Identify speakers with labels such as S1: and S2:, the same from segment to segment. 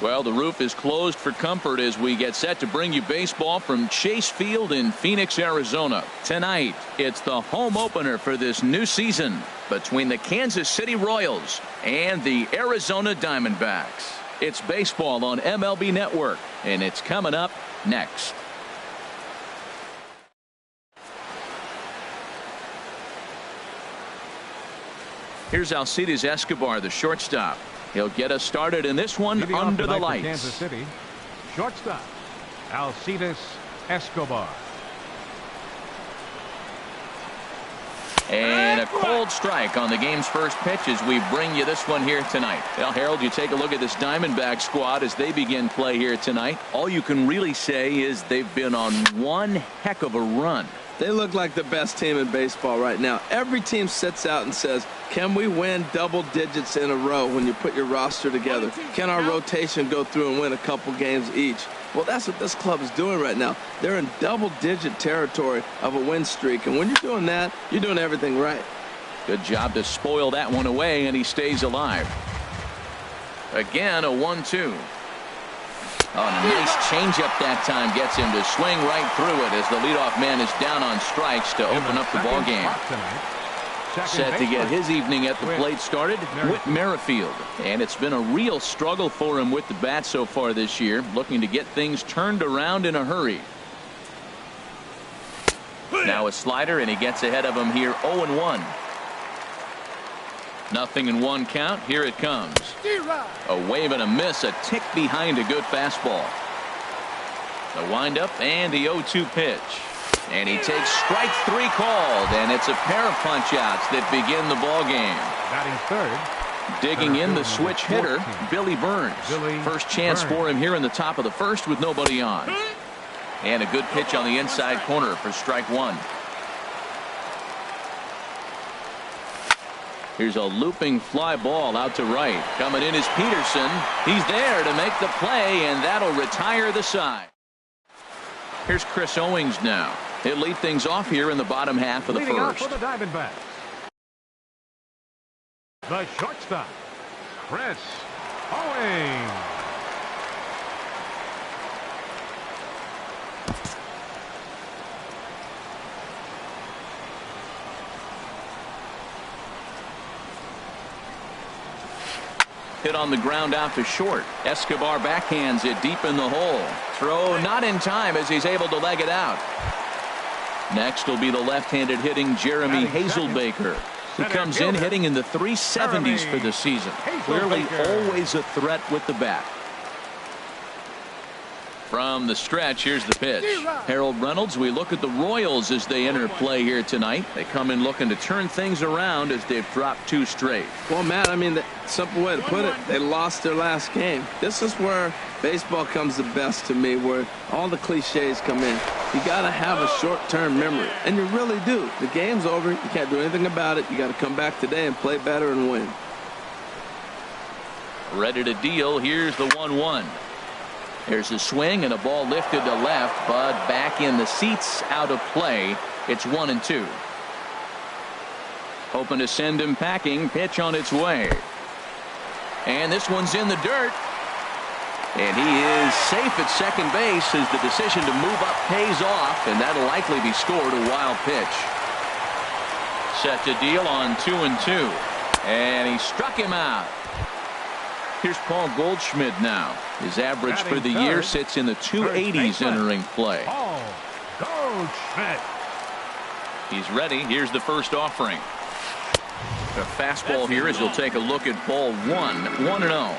S1: Well, the roof is closed for comfort as we get set to bring you baseball from Chase Field in Phoenix, Arizona. Tonight, it's the home opener for this new season between the Kansas City Royals and the Arizona Diamondbacks. It's baseball on MLB Network, and it's coming up next. Here's Alcides Escobar, the shortstop. He'll get us started in this one under the lights.
S2: Kansas City, shortstop, Alcides Escobar.
S1: And a cold strike on the game's first pitch as we bring you this one here tonight. Well, Harold, you take a look at this Diamondback squad as they begin play here tonight. All you can really say is they've been on one heck of a run.
S3: They look like the best team in baseball right now. Every team sits out and says, can we win double digits in a row when you put your roster together? Can our rotation go through and win a couple games each? Well, that's what this club is doing right now. They're in double-digit territory of a win streak. And when you're doing that, you're doing everything right.
S1: Good job to spoil that one away, and he stays alive. Again, a 1-2. Oh, and a nice changeup that time gets him to swing right through it as the leadoff man is down on strikes to open up the ball game. Set to get his evening at the plate started, Whit Merrifield. And it's been a real struggle for him with the bat so far this year, looking to get things turned around in a hurry. Now a slider, and he gets ahead of him here 0-1. Nothing in one count. Here it comes. A wave and a miss, a tick behind a good fastball. The windup and the 0-2 pitch. And he takes strike three called, and it's a pair of punch-outs that begin the ball game.
S2: Batting third.
S1: Digging in the switch hitter, Billy Burns. First chance for him here in the top of the first with nobody on. And a good pitch on the inside corner for strike one. Here's a looping fly ball out to right. Coming in is Peterson. He's there to make the play, and that'll retire the side. Here's Chris Owings now. He'll lead things off here in the bottom half of the first.
S2: For the Diamondbacks, the shortstop, Chris Owings.
S1: Hit on the ground out to short. Escobar backhands it deep in the hole. Throw not in time as he's able to leg it out. Next will be the left-handed hitting Jeremy Hazelbaker, who comes in hitting in the 370s for the season. Clearly always a threat with the bat. From the stretch, here's the pitch. Harold Reynolds, we look at the Royals as they enter play here tonight. They come in looking to turn things around as they've dropped two straight.
S3: Well, Matt, I mean, the simple way to put it, they lost their last game. This is where baseball comes the best to me, where all the cliches come in. You got to have a short-term memory, and you really do. The game's over. You can't do anything about it. You got to come back today and play better and win.
S1: Ready to deal. Here's the 1-1. There's a swing and a ball lifted to left, but back in the seats, out of play. It's 1-2. Hoping to send him packing. Pitch on its way. And this one's in the dirt. And he is safe at second base as the decision to move up pays off, and that'll likely be scored a wild pitch. Set to deal on 2-2. And he struck him out. Here's Paul Goldschmidt now. His average for the year sits in the 280s entering play.
S2: Paul Goldschmidt.
S1: He's ready. Here's the first offering. The fastball here as you'll take a look at ball 1-0.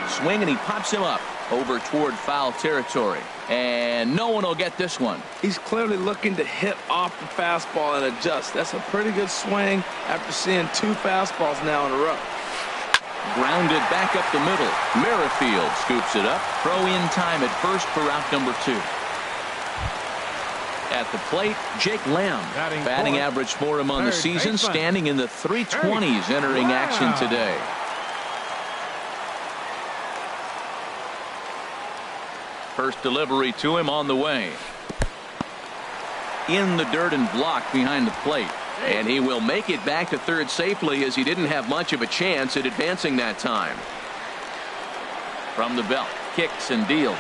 S1: Swing, and he pops him up over toward foul territory. And no one will get this one.
S3: He's clearly looking to hit off the fastball and adjust. That's a pretty good swing after seeing two fastballs now in a row.
S1: Grounded back up the middle. Merrifield scoops it up. Throw in time at first for out number 2. At the plate, Jake Lamb. Batting average for him on the season, standing in the 320s entering action today. First delivery to him on the way. In the dirt and blocked behind the plate. And he will make it back to third safely, as he didn't have much of a chance at advancing that time. From the belt, kicks and deals.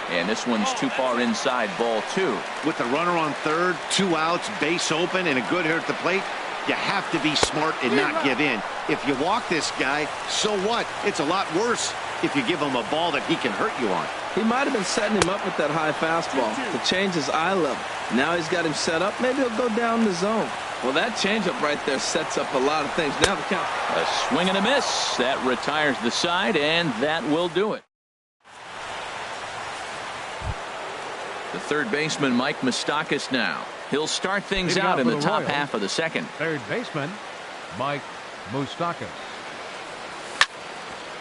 S1: And this one's too far inside, ball 2.
S4: With the runner on third, 2 outs, base open, and a good hitter at the plate, you have to be smart and not give in. If you walk this guy, so what? It's a lot worse if you give him a ball that he can hurt you on.
S3: He might have been setting him up with that high fastball to change his eye level. Now he's got him set up. Maybe he'll go down the zone. Well, that changeup right there sets up a lot of things. Now the count.
S1: A swing and a miss. That retires the side, and that will do it. The third baseman, Mike Moustakas, now. He'll start things out in the top half of the second.
S2: Third baseman, Mike Moustakas.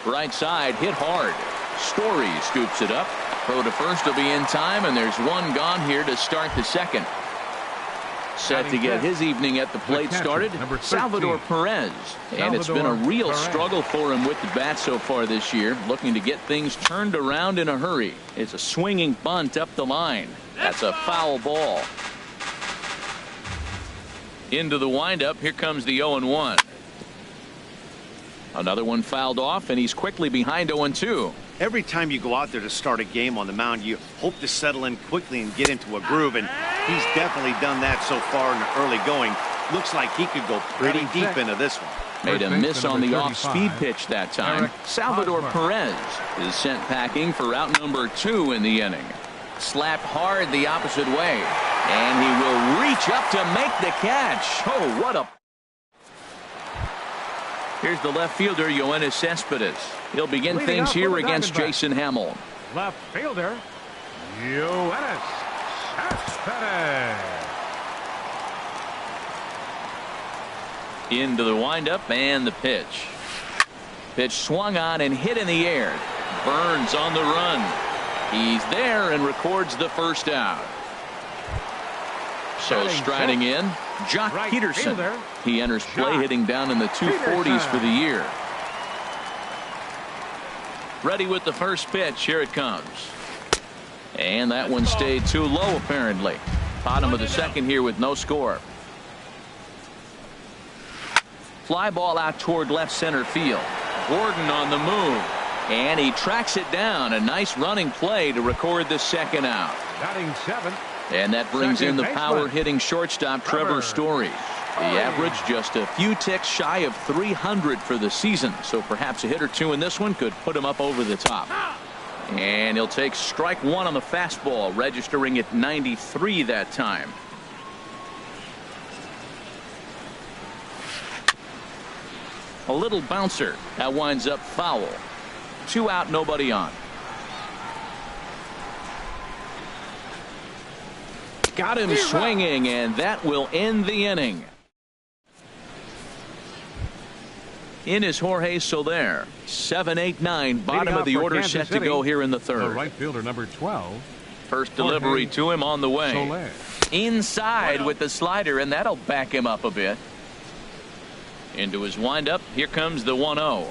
S1: Right side, hit hard. Story scoops it up. Throw to first will be in time, and there's one gone here to start the second. Set to get his evening at the plate started, Salvador Perez. And it's been a real struggle for him with the bat so far this year, looking to get things turned around in a hurry. It's a swinging bunt up the line. That's a foul ball. Into the windup, here comes the 0-1. Another one fouled off, and he's quickly behind 0-2.
S4: Every time you go out there to start a game on the mound, you hope to settle in quickly and get into a groove, and he's definitely done that so far in the early going. Looks like he could go pretty deep into this one.
S1: Made a miss on the off-speed pitch that time. Salvador Perez is sent packing for out number 2 in the inning. Slapped hard the opposite way, and he will reach up to make the catch. Oh, what a... Here's the left fielder, Yoenis Cespedes. He'll begin things here against Jason Hamill.
S2: Left fielder, Yoenis Cespedes.
S1: Into the windup and the pitch. Pitch swung on and hit in the air. Burns on the run. He's there and records the first out. So striding in, Jock Peterson. He enters play hitting down in the 240s for the year. Ready with the first pitch. Here it comes. And that one stayed too low, apparently. Bottom of the second here with no score. Fly ball out toward left center field. Gordon on the move. And he tracks it down. A nice running play to record the second out.
S2: Batting 7th.
S1: And that brings in the power-hitting shortstop, Trevor Story. The average just a few ticks shy of 300 for the season. So perhaps a hit or two in this one could put him up over the top. And he'll take strike 1 on the fastball, registering at 93 that time. A little bouncer. That winds up foul. 2 out, nobody on. Got him swinging, and that will end the inning. In is Jorge Soler. 7-8-9, bottom of the order, set to go here in the third.
S2: The right fielder, number 12.
S1: First delivery to him on the way. Inside with the slider, and that'll back him up a bit. Into his windup. Here comes the 1-0.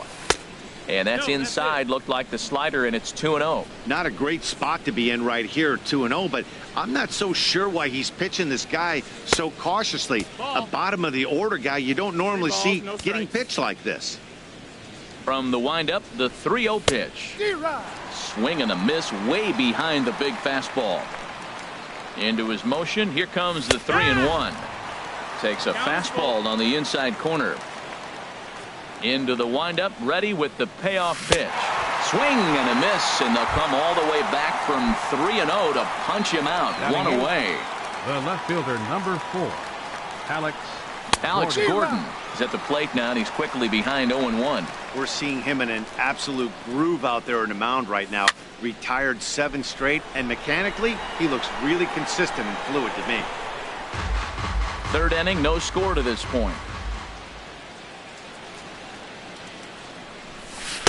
S1: And that's inside. Looked like the slider, and it's 2-0.
S4: Not a great spot to be in right here, 2-0, but I'm not so sure why he's pitching this guy so cautiously. A bottom of the order guy you don't normally see getting pitched like this.
S1: From the windup, the 3-0 pitch. Swing and a miss way behind the big fastball. Into his motion. Here comes the 3-1. Takes a fastball on the inside corner. Into the windup, ready with the payoff pitch. Swing and a miss, and they'll come all the way back from 3-0 to punch him out. One away.
S2: The left fielder, number 4,
S1: Alex Gordon is at the plate now, and he's quickly behind 0-1.
S4: We're seeing him in an absolute groove out there in the mound right now. Retired 7 straight, and mechanically, he looks really consistent and fluid to me.
S1: Third inning, no score to this point.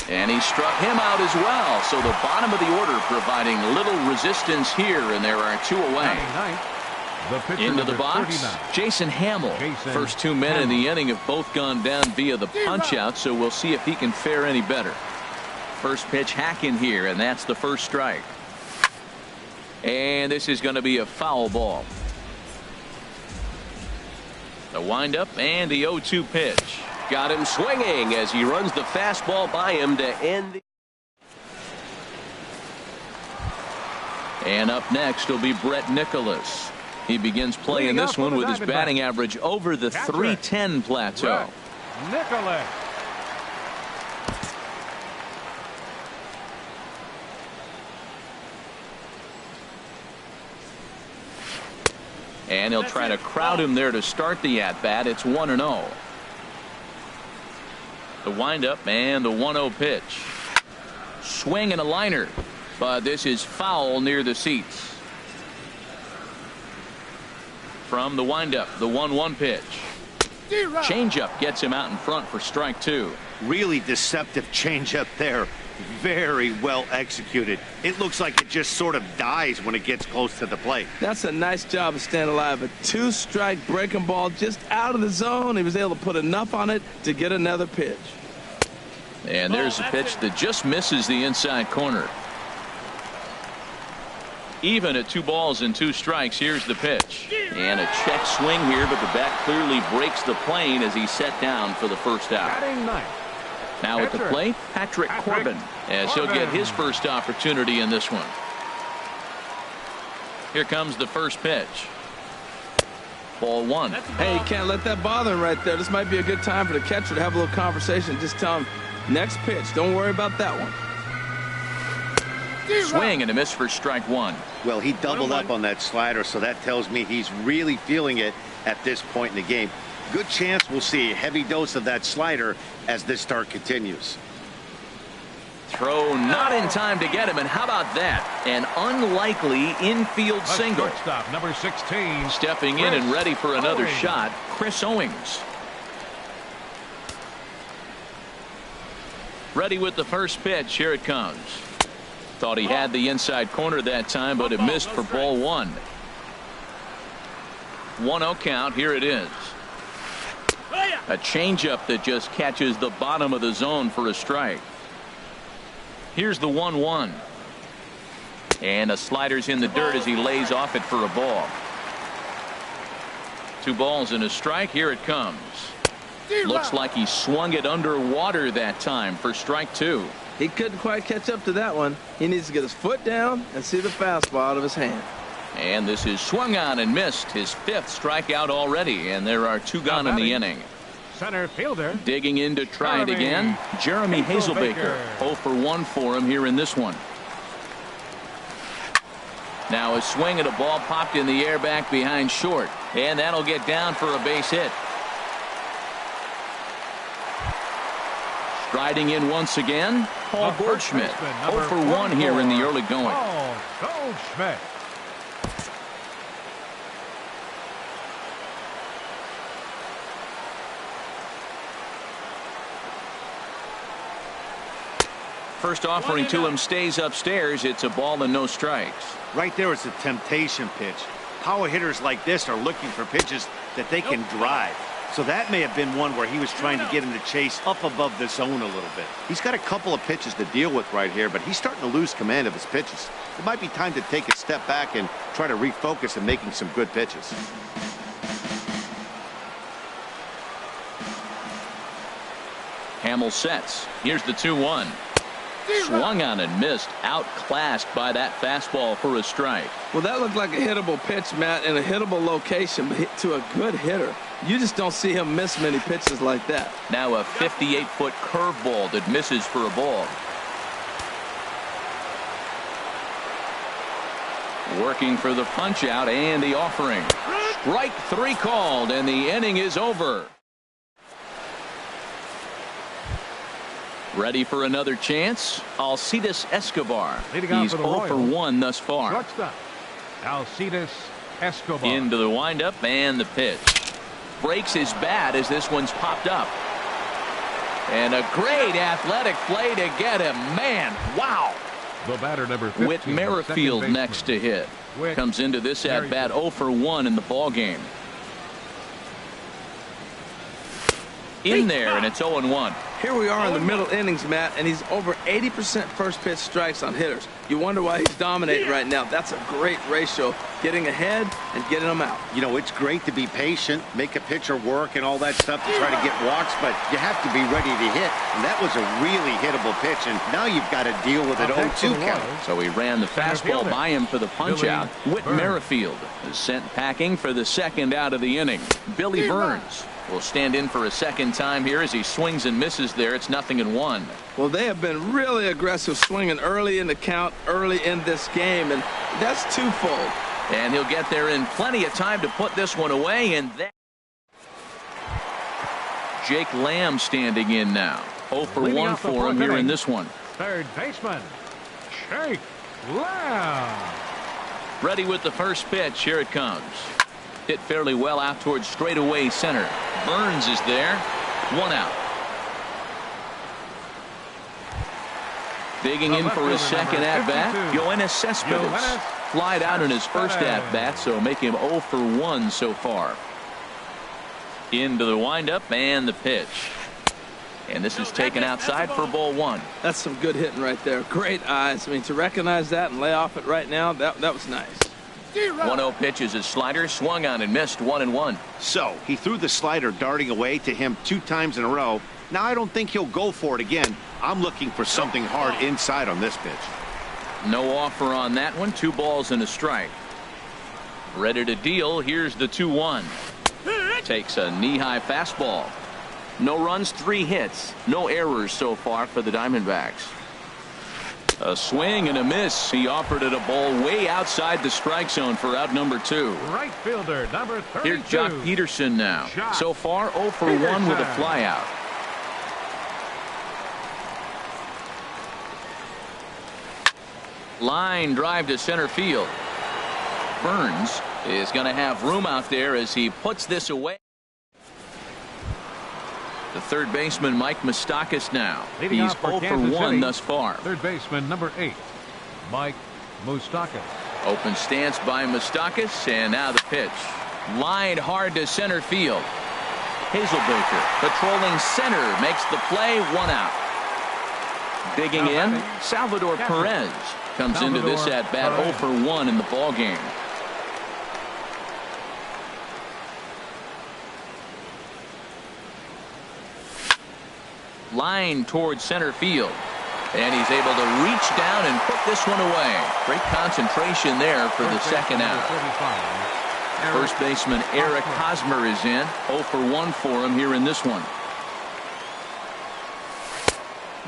S1: And he struck him out as well. So the bottom of the order providing little resistance here, and there are 2 away. Into the box, 39. Jason Hamill. First 2 men in the inning have both gone down via the punch-out, so we'll see if he can fare any better. First pitch hack in here, and that's the first strike. And this is going to be a foul ball. The windup and the 0-2 pitch.
S5: Got him swinging as he runs the fastball by him to end the.
S1: And up next will be Brett Nicholas. He begins playing this one with his batting average over the .310 plateau.
S2: Nicholas.
S1: And he'll try to crowd him there to start the at-bat. It's 1-0. The windup and the 1-0 pitch. Swing and a liner. But this is foul near the seats. From the windup, the 1-1 pitch. Changeup gets him out in front for strike 2.
S4: Really deceptive changeup there. Very well executed. It looks like it just sort of dies when it gets close to the plate.
S3: That's a nice job of staying alive. A 2-strike breaking ball just out of the zone. He was able to put enough on it to get another pitch.
S1: And there's a pitch that just misses the inside corner. Even at 2 balls and 2 strikes, here's the pitch. And a check swing here, but the bat clearly breaks the plane as he's set down for the first out.
S2: Batting ninth.
S1: Now at the plate, Patrick Corbin, as he'll get his first opportunity in this one. Here comes the first pitch. Ball 1.
S3: Hey, you can't let that bother him right there. This might be a good time for the catcher to have a little conversation. Just tell him, next pitch, don't worry about that one.
S1: Swing and a miss for strike 1.
S4: Well, he doubled up on that slider, so that tells me he's really feeling it at this point in the game. Good chance we'll see a heavy dose of that slider as this start continues.
S1: Throw not in time to get him, and how about that? An unlikely infield single.
S2: Shortstop, number 16.
S1: Stepping in and ready for another shot, Chris Owings. Ready with the first pitch. Here it comes. Thought he had the inside corner that time, but it missed for ball 1. 1-0 count. Here it is. A changeup that just catches the bottom of the zone for a strike. Here's the 1-1. And a slider's in the dirt as he lays off it for a ball. 2 balls and a strike. Here it comes. Looks like he swung it underwater that time for strike 2.
S3: He couldn't quite catch up to that one. He needs to get his foot down and see the fastball out of his hand.
S1: And this is swung on and missed. His 5th strikeout already, and there are 2 gone in the inning.
S2: Center fielder.
S1: Digging in to try it again, Jeremy Hazelbaker. 0 for 1 for him here in this one. Now a swing at a ball popped in the air back behind short, and that'll get down for a base hit. Striding in once again, Paul Goldschmidt. 0 for 1 here in the early going.
S2: Paul Goldschmidt.
S1: First offering to him stays upstairs. It's a ball and no strikes.
S4: Right there is a temptation pitch. Power hitters like this are looking for pitches that they can drive. So that may have been one where he was trying to get him to chase up above the zone a little bit. He's got a couple of pitches to deal with right here, but he's starting to lose command of his pitches. It might be time to take a step back and try to refocus on making some good pitches.
S1: Hamill sets. Here's the 2-1. Swung on and missed. Outclassed by that fastball for a strike.
S3: Well, that looked like a hittable pitch, Matt, in a hittable location, but hit to a good hitter. You just don't see him miss many pitches like that.
S1: Now a 58-foot curveball that misses for a ball. Working for the punch out and the offering. Strike 3 called, and the inning is over. Ready for another chance? Alcides Escobar. He's 0 for 1 thus far.
S2: Shortstop, Alcides Escobar.
S1: Into the windup and the pitch. Breaks his bat as this one's popped up. And a great athletic play to get him. Man, wow.
S2: The batter, number 15.
S1: Whit Merrifield next to hit. Comes into this at bat 0 for 1 in the ball game. In there, and it's 0-1.
S3: Here we are in the middle innings, Matt, and he's over 80% first pitch strikes on hitters. You wonder why he's dominating right now. That's a great ratio, getting ahead and getting them out.
S4: You know, it's great to be patient, make a pitcher work and all that stuff to try to get walks, but you have to be ready to hit. And that was a really hittable pitch, and now you've got to deal with an 0-2 count.
S1: So he ran the fastball by him for the punch-out. Whit Merrifield is sent packing for the second out of the inning. Billy Burns will stand in for a second time here as he swings and misses there. It's 0-1.
S3: Well, they have been really aggressive swinging early in the count, early in this game, and that's twofold.
S1: And he'll get there in plenty of time to put this one away. And that Jake Lamb standing in now. 0 for 1 for him here in this one.
S2: Third baseman, Jake Lamb.
S1: Ready with the first pitch. Here it comes. Hit fairly well out towards straightaway center. Burns is there. 1 out. Digging in for his second at-bat, Yoenis Cespedes. Flied out in his first at-bat, so make him 0 for 1 so far. Into the windup and the pitch. And this is taken outside for ball 1.
S3: That's some good hitting right there. Great eyes. I mean, to recognize that and lay off it right now, that was nice.
S1: 1-0 pitch is his slider, swung on and missed. 1-1.
S4: So he threw the slider darting away to him 2 times in a row. Now I don't think he'll go for it again. I'm looking for something hard inside on this pitch.
S1: No offer on that one. 2 balls and a strike. Ready to deal. Here's the 2-1. Takes a knee-high fastball. No runs, 3 hits. No errors so far for the Diamondbacks. A swing and a miss. He offered it a ball way outside the strike zone for out number 2.
S2: Right fielder, number 32.
S1: Here's Jock Peterson now. So far 0 for 1 with a flyout. Line drive to center field. Burns is going to have room out there as he puts this away. The third baseman, Mike Moustakas, now.
S2: Leading
S1: He's
S2: off for
S1: 0 for
S2: Kansas
S1: 1
S2: City,
S1: thus far.
S2: Third baseman, number 8, Mike Moustakas.
S1: Open stance by Moustakas, and now the pitch. Line hard to center field. Hazelbaker patrolling center, makes the play. 1 out. Digging in, Salvador Perez comes into this at bat 0 for 1 in the ball game. Line towards center field, and he's able to reach down and put this one away. Great concentration there for the second out. First baseman Eric Hosmer is in. 0 for 1 for him here in this one.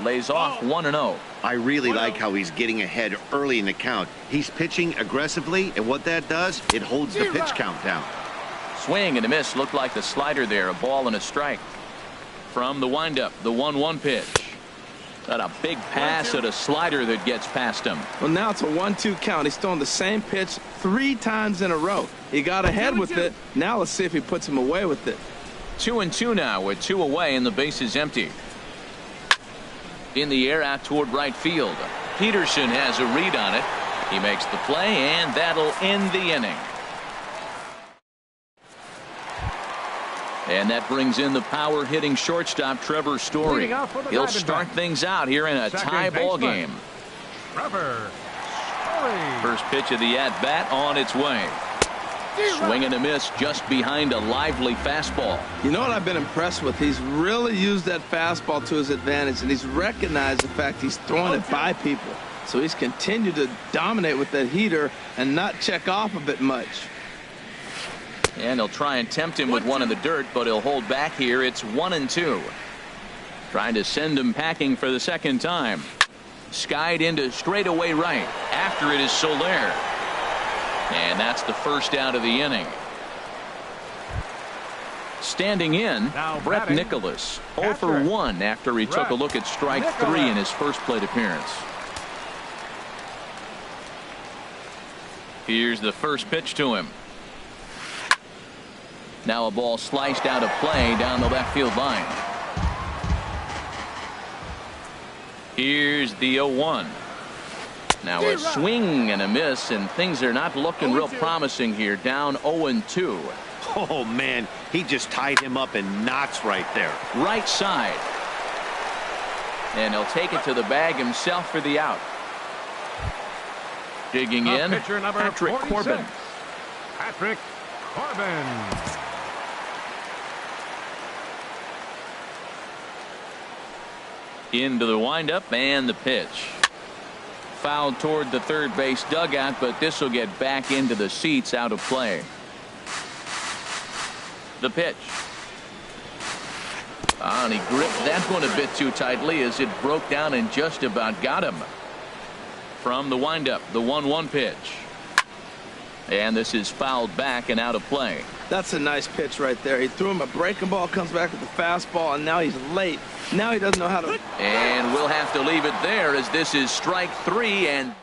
S1: Lays off 1-0.
S4: I really like how he's getting ahead early in the count. He's pitching aggressively, and what that does, it holds the pitch count down.
S1: Swing and a miss. Looked like the slider there. A ball and a strike. From the windup, the 1-1 pitch. Got a big pass at a slider that gets past him.
S3: Well, now it's a 1-2 count. He's throwing the same pitch 3 times in a row. He got ahead with it. Now let's see if he puts him away with it.
S1: 2-2 now with 2 away and the base is empty. In the air out toward right field. Peterson has a read on it. He makes the play, and that'll end the inning. And that brings in the power hitting shortstop Trevor Story. He'll start things out here in a tie ball game.
S2: Trevor Story.
S1: First pitch of the at bat on its way. Swing and a miss just behind a lively fastball.
S3: You know what I've been impressed with? He's really used that fastball to his advantage, and he's recognized the fact he's throwing it by people. So he's continued to dominate with that heater and not check off of it much.
S1: And he'll try and tempt him with one in the dirt, but he'll hold back here. It's 1-2. Trying to send him packing for the second time. Skied into straightaway right. After it is Soler. And that's the first out of the inning. Standing in, Brett Nicholas. 0 for 1 after he took a look at strike 3 in his first plate appearance. Here's the first pitch to him. Now a ball sliced out of play down the left field line. Here's the 0-1. Now a swing and a miss, and things are not looking real promising here. Down 0-2.
S4: Oh, man, he just tied him up in knots right there.
S1: Right side. And he'll take it to the bag himself for the out. Digging in,
S2: Pitcher number
S1: Patrick
S2: 46.
S1: Corbin.
S2: Patrick Corbin.
S1: Into the windup and the pitch. Fouled toward the third base dugout, but this will get back into the seats, out of play. The pitch. And he gripped that one a bit too tightly as it broke down and just about got him. From the windup, the 1-1 pitch. And this is fouled back and out of play.
S3: That's a nice pitch right there. He threw him a breaking ball, comes back with the fastball, and now he's late. Now he doesn't know how to.
S1: And we'll have to leave it there as this is strike 3. And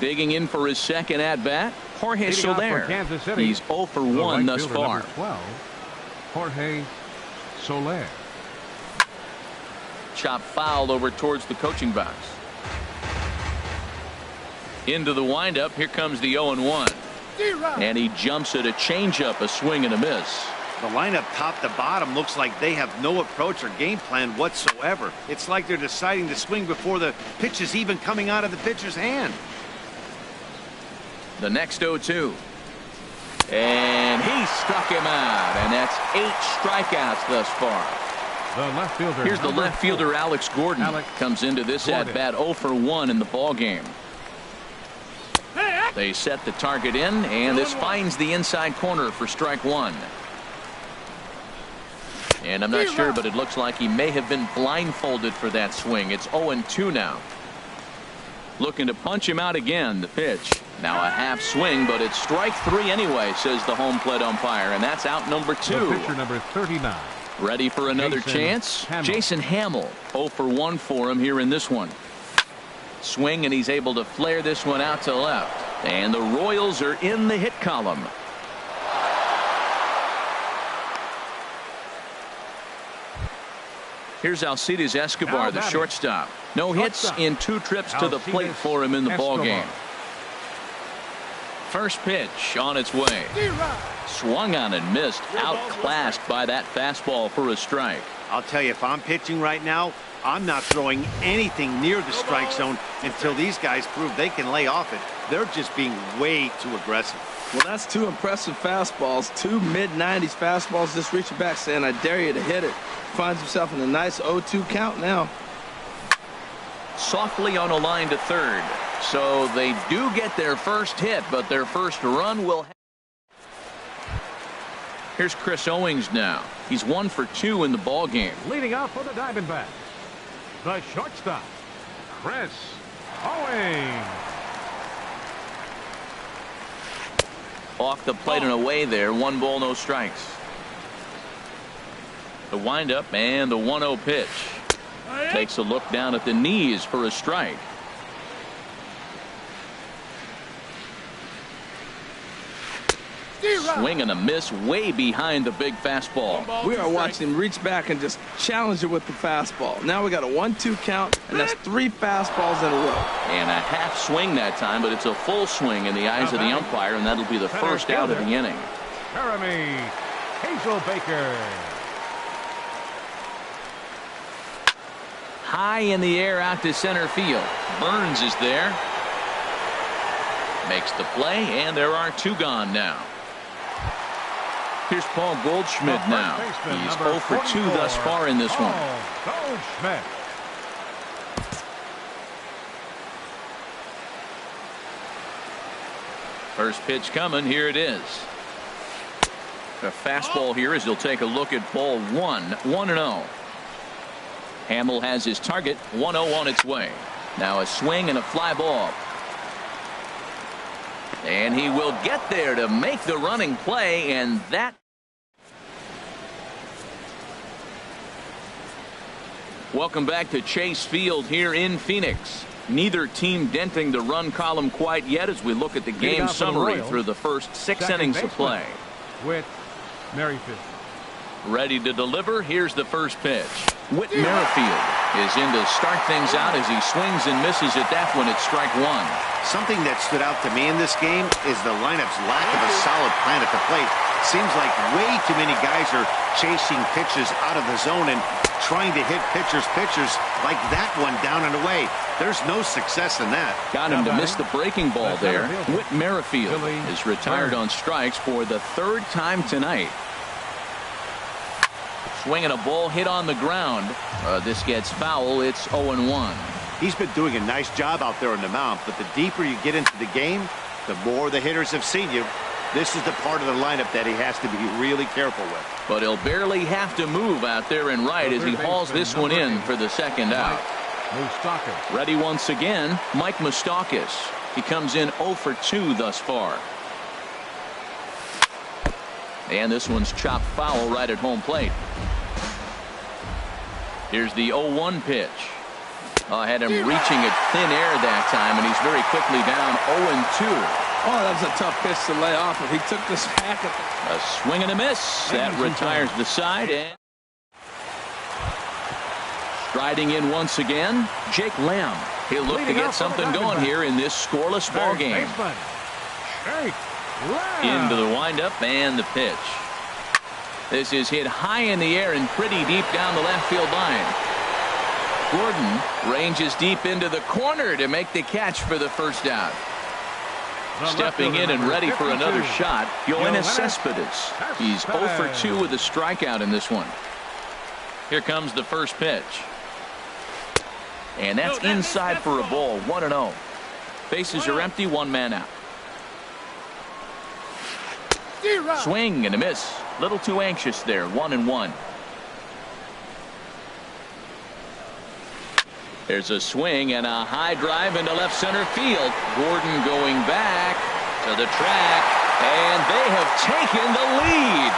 S1: digging in for his second at bat, Jorge Soler. He's 0 for 1 thus far.
S2: 12, Jorge Soler.
S1: Chop foul over towards the coaching box. Into the windup. Here comes the 0-1. And he jumps at a changeup, a swing and a miss.
S4: The lineup top to bottom looks like they have no approach or game plan whatsoever. It's like they're deciding to swing before the pitch is even coming out of the pitcher's hand.
S1: The next 0-2. And he struck him out. And that's 8 strikeouts thus far.
S2: The left fielder.
S1: Here's the left fielder, Alex Gordon. Comes into this at bat 0 for 1 in the ball game. They set the target in, and this finds the inside corner for strike 1. And I'm not sure, but it looks like he may have been blindfolded for that swing. It's 0-2 now. Looking to punch him out again. The pitch. Now a half swing, but it's strike 3 anyway, says the home plate umpire, and that's out number 2.
S2: The pitcher number 39.
S1: Ready for another chance? Jason Hammel. 0 for 1 for him here in this one. Swing, and he's able to flare this one out to left. And the Royals are in the hit column. Here's Alcides Escobar, the shortstop. No hits in 2 trips to the plate for him in the ball game. First pitch on its way. Swung on and missed. Outclassed by that fastball for a strike.
S4: I'll tell you, if I'm pitching right now, I'm not throwing anything near the strike zone until these guys prove they can lay off it. They're just being way too aggressive.
S3: Well, that's 2 impressive fastballs. 2 mid-90s fastballs just reaching back saying, I dare you to hit it. Finds himself in a nice 0-2 count now.
S1: Softly on a line to third. So they do get their first hit, but their first run will. Here's Chris Owings now. He's 1 for 2 in the ball game.
S2: Leading off for the Diamondbacks, the shortstop, Chris Owings.
S1: Off the plate and away there. 1 ball, no strikes. The windup and the 1-0 pitch. Takes a look down at the knees for a strike. Swing and a miss way behind the big fastball.
S3: We are watching him reach back and just challenge it with the fastball. Now we got a 1-2 count, and that's 3 fastballs in a row.
S1: And a half swing that time, but it's a full swing in the eyes of the umpire, and that'll be the first out of the inning.
S2: Jeremy Hazelbaker.
S1: High in the air out to center field. Burns is there. Makes the play, and there are 2 gone now. Here's Paul Goldschmidt now. He's 0 for 2 thus far in this one.
S2: Goldschmidt.
S1: First pitch coming. Here it is. A fastball here as he'll take a look at ball 1. 1-0. Hammel has his target. 1-0 on its way. Now a swing and a fly ball. And he will get there to make the running play, and that. Welcome back to Chase Field here in Phoenix. Neither team denting the run column quite yet as we look at the game summary through the first 6 innings of play.
S2: Whit Merrifield.
S1: Ready to deliver. Here's the first pitch. Whit Merrifield is in to start things out as he swings and misses at that one at strike 1.
S4: Something that stood out to me in this game is the lineup's lack of a solid plan at the plate. Seems like way too many guys are chasing pitches out of the zone, and trying to hit pitchers like that one down and away. There's no success in that.
S1: Got him to miss the breaking ball there. Whit Merrifield is retired on strikes for the third time tonight. Swinging a ball hit on the ground. This gets foul. It's 0-1.
S4: He's been doing a nice job out there on the mound, but the deeper you get into the game, the more the hitters have seen you. This is the part of the lineup that he has to be really careful with.
S1: But he'll barely have to move out there and right as he hauls this one in for the second out. Ready once again, Mike Moustakas. He comes in 0 for 2 thus far. And this one's chopped foul right at home plate. Here's the 0-1 pitch. Had him reaching at thin air that time, and he's very quickly down 0-2.
S3: Oh, that was a tough pitch to lay off. If he took this back at
S1: a swing and a miss. That retires the side. And striding in once again, Jake Lamb. He'll look to get something going here in this scoreless ball game. Into the windup and the pitch. This is hit high in the air and pretty deep down the left field line. Gordon ranges deep into the corner to make the catch for the first out. Stepping in and ready for another shot, Yoenis Cespedes. He's 0 for 2 with a strikeout in this one. Here comes the first pitch. And that's inside for a ball, 1-0. Bases are empty, one man out. Swing and a miss. Little too anxious there, 1-1. There's a swing and a high drive into left center field. Gordon going back to the track, and they have taken the lead.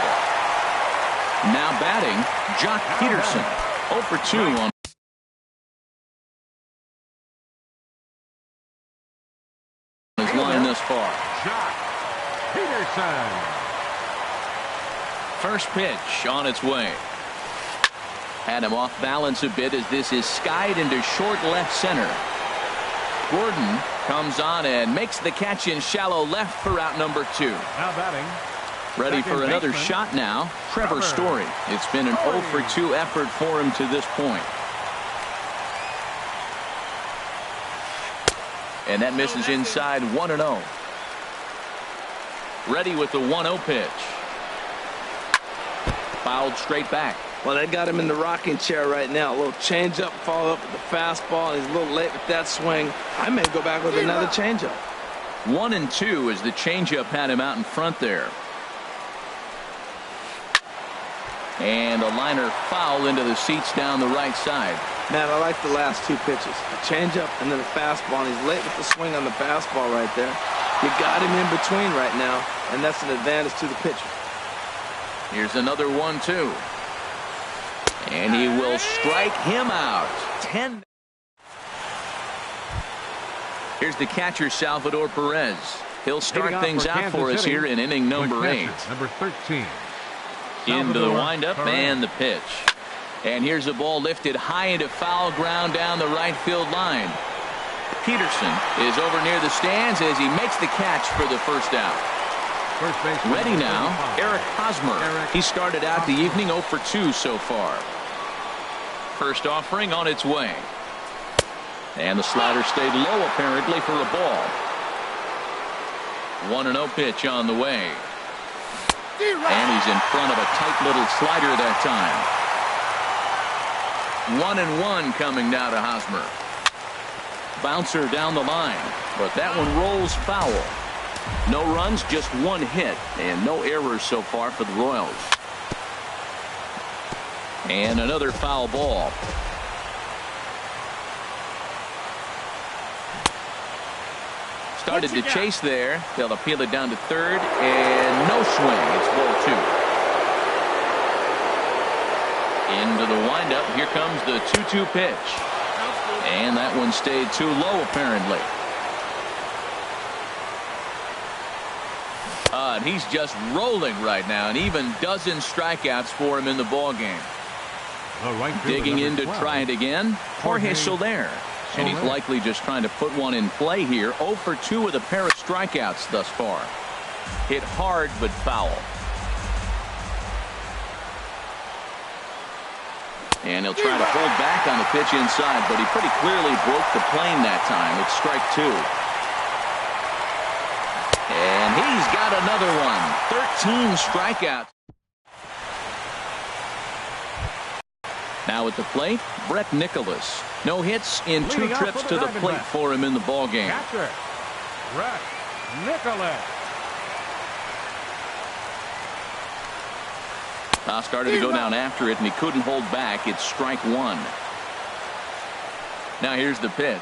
S1: Now batting, Jock Peterson, 0 for 2 on his line thus far.
S2: Jock Peterson.
S1: First pitch on its way. Had him off balance a bit as this is skied into short left center. Gordon comes on and makes the catch in shallow left for out number 2.
S2: Now batting.
S1: Ready for another shot now, Trevor Story. It's been an 0 for 2 effort for him to this point. And that misses inside, 1-0. Ready with the 1-0 pitch. Fouled straight back.
S3: Well, they got him in the rocking chair right now. A little changeup, follow up with the fastball. He's a little late with that swing. I may go back with another changeup.
S1: 1-2 as the changeup had him out in front there. And a liner foul into the seats down the right side.
S3: Man, I like the last 2 pitches. A changeup and then a fastball. And he's late with the swing on the fastball right there. You got him in between right now, and that's an advantage to the pitcher.
S1: Here's another 1-2. And he will strike him out. 10. Here's the catcher, Salvador Perez. He'll start things out for us here in inning number 8.
S2: Number 13.
S1: Into the windup and the pitch. And here's a ball lifted high into foul ground down the right field line. Peterson is over near the stands as he makes the catch for the first out. Ready now, Eric Hosmer. He started out the evening 0 for 2 so far. First offering on its way. And the slider stayed low apparently for a ball. 1-0 pitch on the way. And he's in front of a tight little slider that time. 1-1 coming now to Hosmer. Bouncer down the line, but that one rolls foul. No runs, just 1 hit, and no errors so far for the Royals. And another foul ball. Started to chase there. They'll appeal it down to third, and no swing. It's ball 2. Into the windup. Here comes the 2-2 pitch. And that one stayed too low, apparently. And he's just rolling right now, and even dozen strikeouts for him in the ball game. Digging in to try it again, Jorge Soler. And he's likely just trying to put one in play here. 0 for 2 with a pair of strikeouts thus far. Hit hard but foul. And he'll try to hold back on the pitch inside, but he pretty clearly broke the plane that time. It's strike 2. And he's got another one. 13 strikeouts. Now at the plate, Brett Nicholas. No hits in 2 trips to the plate for him in the ballgame.
S2: Catcher, Brett Nicholas.
S1: Started to go down after it, and he couldn't hold back. It's strike 1. Now here's the pitch.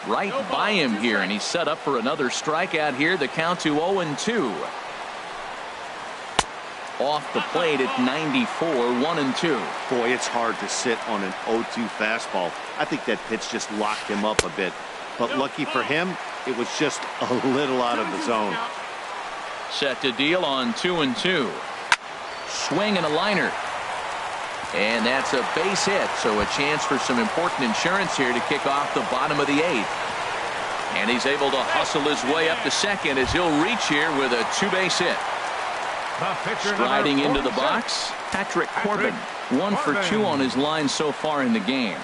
S1: Right by him here, and he's set up for another strikeout here. The count to 0-2. Off the plate at 94, 1-2.
S4: Boy, it's hard to sit on an 0-2 fastball. I think that pitch just locked him up a bit. But lucky for him, it was just a little out of the zone.
S1: Set to deal on 2-2. Swing and a liner. And that's a base hit, so a chance for some important insurance here to kick off the bottom of the 8th. And he's able to hustle his way up to second as he'll reach here with a 2-base hit. Striding into the box, Patrick Corbin. 1 for 2 on his line so far in the game.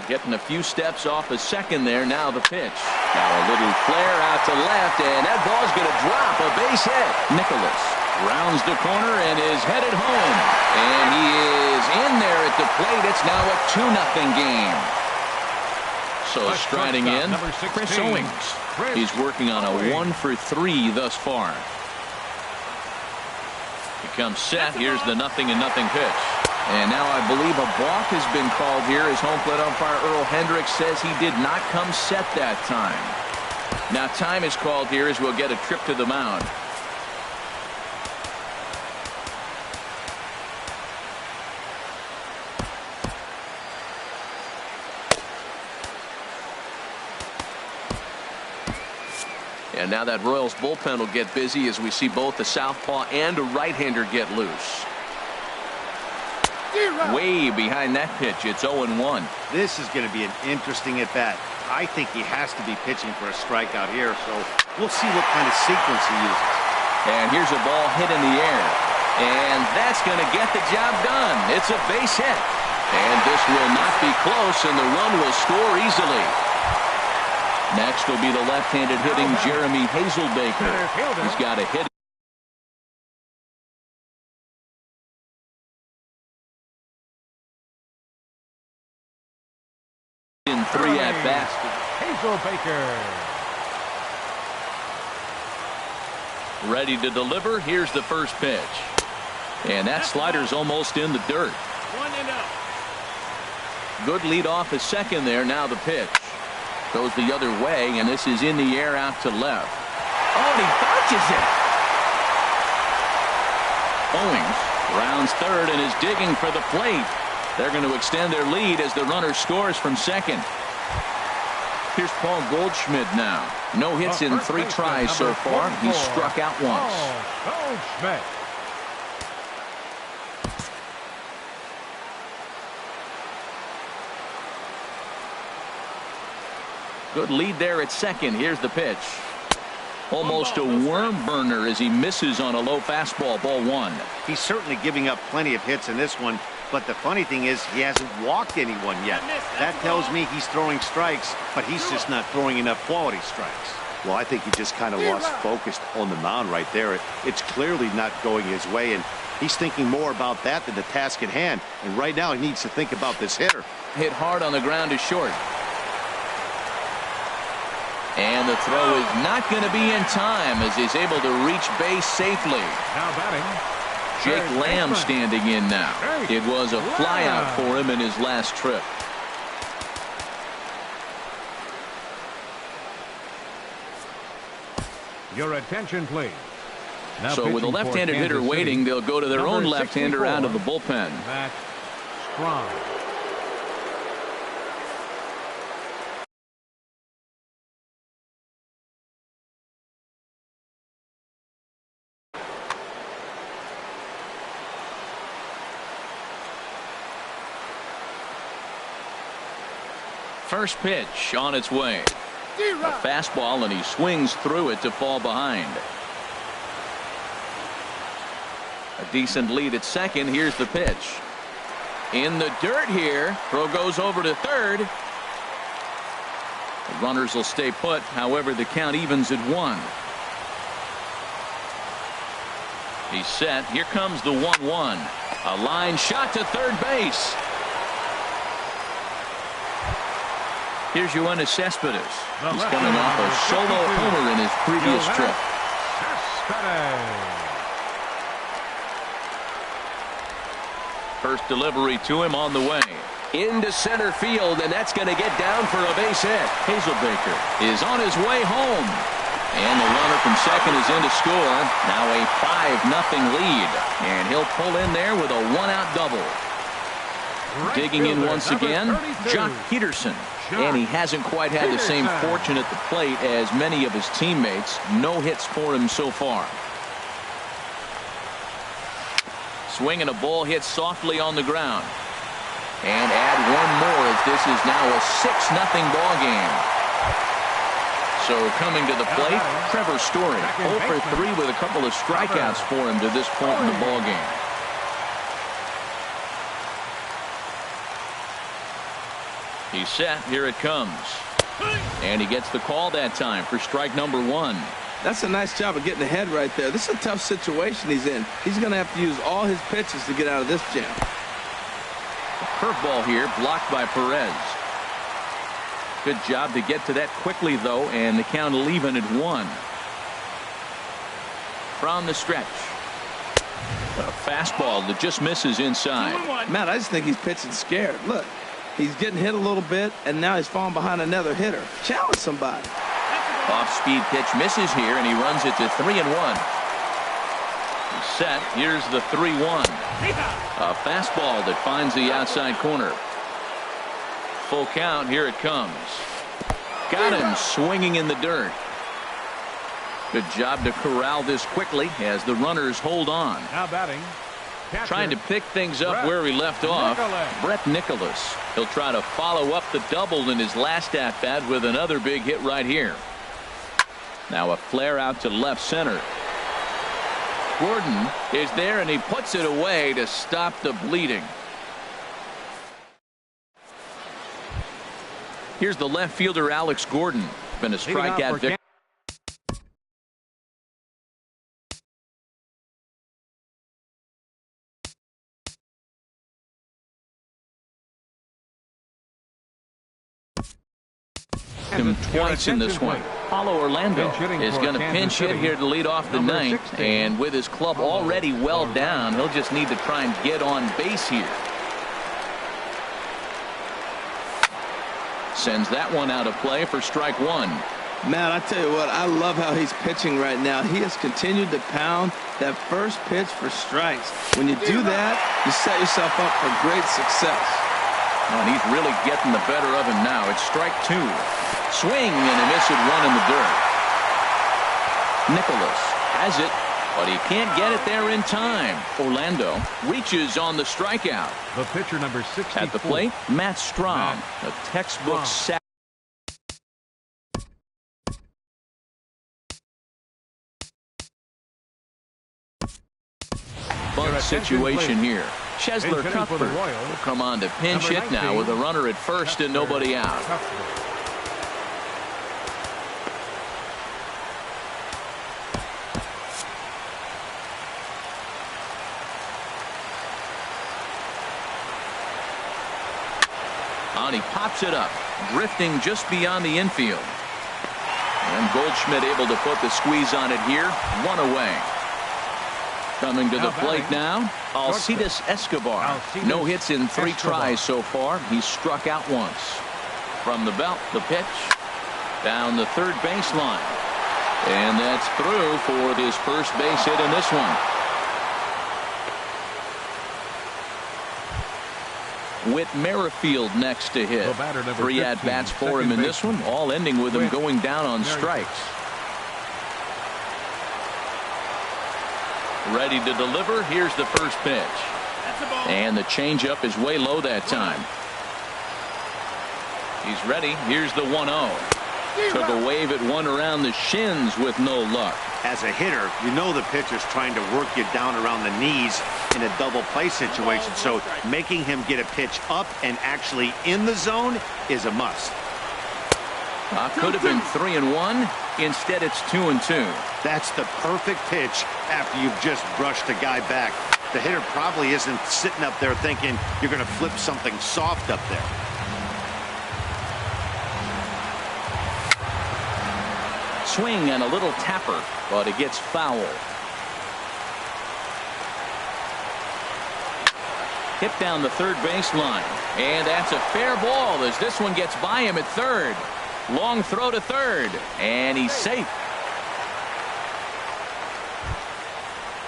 S1: Getting a few steps off a second there. Now the pitch. Now a little flare out to left, and that ball's going to drop. A base hit. Nicholas rounds the corner and is headed home. And he is in there at the plate. It's now a 2-0 game. So striding in, Chris Owings. He's working on a 1 for 3 thus far. He comes set. Here's the 0-0 pitch. And now I believe a balk has been called here as home plate umpire Earl Hendricks says he did not come set that time. Now time is called here as we'll get a trip to the mound. And now that Royals bullpen will get busy as we see both the southpaw and a right-hander get loose. Way behind that pitch. It's 0-1.
S4: This is going to be an interesting at-bat. I think he has to be pitching for a strikeout here, so we'll see what kind of sequence he uses.
S1: And here's a ball hit in the air. And that's going to get the job done. It's a base hit. And this will not be close, and the run will score easily. Next will be the left-handed hitting Jeremy Hazelbaker. He's got a hit. In 3 at-bats.
S2: Hazelbaker.
S1: Ready to deliver. Here's the first pitch. And that slider's almost in the dirt. 1-0. Good lead off a second there. Now the pitch. Goes the other way, and this is in the air out to left. Oh, and he dodges it. Owings rounds third and is digging for the plate. They're going to extend their lead as the runner scores from second. Here's Paul Goldschmidt now. No hits in 3 tries so far. He's struck out once.
S2: Goldschmidt.
S1: Good lead there at second. Here's the pitch. Almost a worm burner as he misses on a low fastball. Ball 1.
S4: He's certainly giving up plenty of hits in this one, but the funny thing is he hasn't walked anyone yet. That tells me he's throwing strikes, but he's just not throwing enough quality strikes. Well, I think he just kind of lost focus on the mound right there. It's clearly not going his way, and he's thinking more about that than the task at hand. And right now he needs to think about this hitter.
S1: Hit hard on the ground to short. And the throw is not going to be in time as he's able to reach base safely.
S2: Now batting,
S1: Jake Lamb standing in now. It was a flyout for him in his last trip.
S2: Your attention, please. Now
S1: so with a
S2: pitching for
S1: left-handed hitter
S2: Kansas
S1: waiting,
S2: City,
S1: they'll go to their own
S2: number
S1: left-hander out of the
S2: 64,
S1: bullpen.
S2: Matt Strong.
S1: First pitch on its way. A fastball, and he swings through it to fall behind. A decent lead at second. Here's the pitch. In the dirt here. Throw goes over to third. The runners will stay put. However, the count evens at 1. He's set. Here comes the 1-1. A line shot to third base. Here's Yoenis Cespedes. He's coming off a solo homer in his previous trip. First delivery to him on the way.
S5: Into center field, and that's going to get down for a base hit.
S1: Hazelbaker is on his way home. And the runner from second is in to score. Now a 5-0 lead. And he'll pull in there with a 1-out double. Digging in once again, Jock Peterson. And he hasn't quite had the same fortune at the plate as many of his teammates. No hits for him so far. Swing and a ball hit softly on the ground. And add one more as this is now a 6-0 ball game. So coming to the plate, Trevor Story, 0 for 3 with a couple of strikeouts for him to this point in the ball game. He's set. Here it comes. And he gets the call that time for strike number 1.
S3: That's a nice job of getting ahead right there. This is a tough situation he's in. He's going to have to use all his pitches to get out of this jam.
S1: A curveball here blocked by Perez. Good job to get to that quickly, though, and the count will even at 1. From the stretch. A fastball that just misses inside.
S3: Matt, I just think he's pitching scared. Look, he's getting hit a little bit, and now he's falling behind another hitter. Challenge somebody.
S1: Off-speed pitch misses here, and he runs it to 3-1. He's set. Here's the 3-1. A fastball that finds the outside corner. Full count. Here it comes. Got him swinging in the dirt. Good job to corral this quickly as the runners hold on.
S2: Now batting.
S1: Trying to pick things up where he left off. Brett Nicholas. He'll try to follow up the double in his last at-bat with another big hit right here. Now a flare out to left center. Gordon is there, and he puts it away to stop the bleeding. Here's the left fielder, Alex Gordon. Been a strikeout victory. Him twice in this one. Paulo Orlando is going to pinch hit here to lead off the ninth, and with his club already well down, he'll just need to try and get on base here. Sends that one out of play for strike 1.
S3: Matt, I tell you what, I love how he's pitching right now. He has continued to pound that first pitch for strikes. When you do that, you set yourself up for great success.
S1: And he's really getting the better of him now. It's strike 2. Swing and a miss at 1 in the dirt. Nicholas has it, but he can't get it there in time. Orlando reaches on the strikeout.
S2: The pitcher number 64.
S1: At the plate, Matt Strahm, a textbook sack. Bunt situation here. Cheslor Cuthbert will come on to pinch hit now with a runner at first and nobody out. And he pops it up, drifting just beyond the infield. And Goldschmidt able to put the squeeze on it here. 1 away. Coming to the plate now, Alcides Escobar. No hits in 3 tries so far. He's struck out once. From the belt, the pitch down the third baseline. And that's through for his first base hit in this one. Whit Merrifield next to hit. 3 at-bats for him in this one, all ending with him going down on strikes. Ready to deliver. Here's the first pitch. And the changeup is way low that time. He's ready. Here's the 1-0. Took a wave at one around the shins with no luck.
S4: As a hitter, you know the pitcher's trying to work you down around the knees in a double play situation, so making him get a pitch up and actually in the zone is a must.
S1: Could have been 3-1. Instead, it's 2-2.
S4: That's the perfect pitch after you've just brushed a guy back. The hitter probably isn't sitting up there thinking you're going to flip something soft up there.
S1: Swing and a little tapper, but it gets foul. Hit down the third baseline, and that's a fair ball as this one gets by him at third. Long throw to third, and he's safe.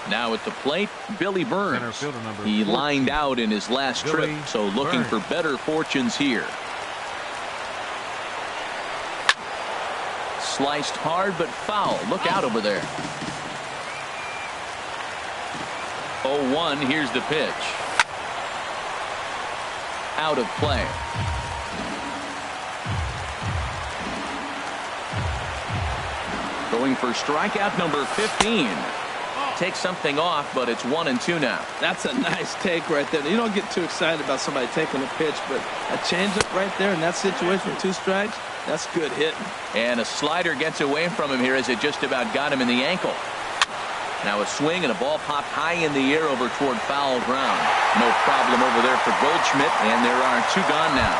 S1: Now at the plate, Billy Burns. He lined out in his last trip, so looking for better fortunes here. Sliced hard but foul. Look out over there. 0-1. Here's the pitch. Out of play. Going for strikeout number 15. Take something off, but it's 1-2 now.
S3: That's a nice take right there. You don't get too excited about somebody taking a pitch, but a changeup right there in that situation with 2 strikes, that's good hitting.
S1: And a slider gets away from him here as it just about got him in the ankle. Now a swing and a ball popped high in the air over toward foul ground. No problem over there for Goldschmidt, and there are 2 gone now.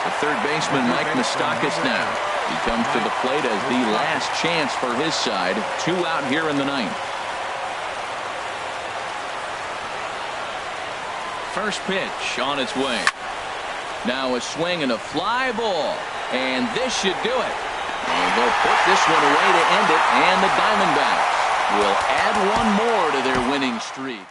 S1: The third baseman, Mike Moustakas, now. He comes to the plate as the last chance for his side. 2 out here in the 9th. First pitch on its way. Now a swing and a fly ball. And this should do it. And they'll put this one away to end it. And the Diamondbacks will add 1 more to their winning streak.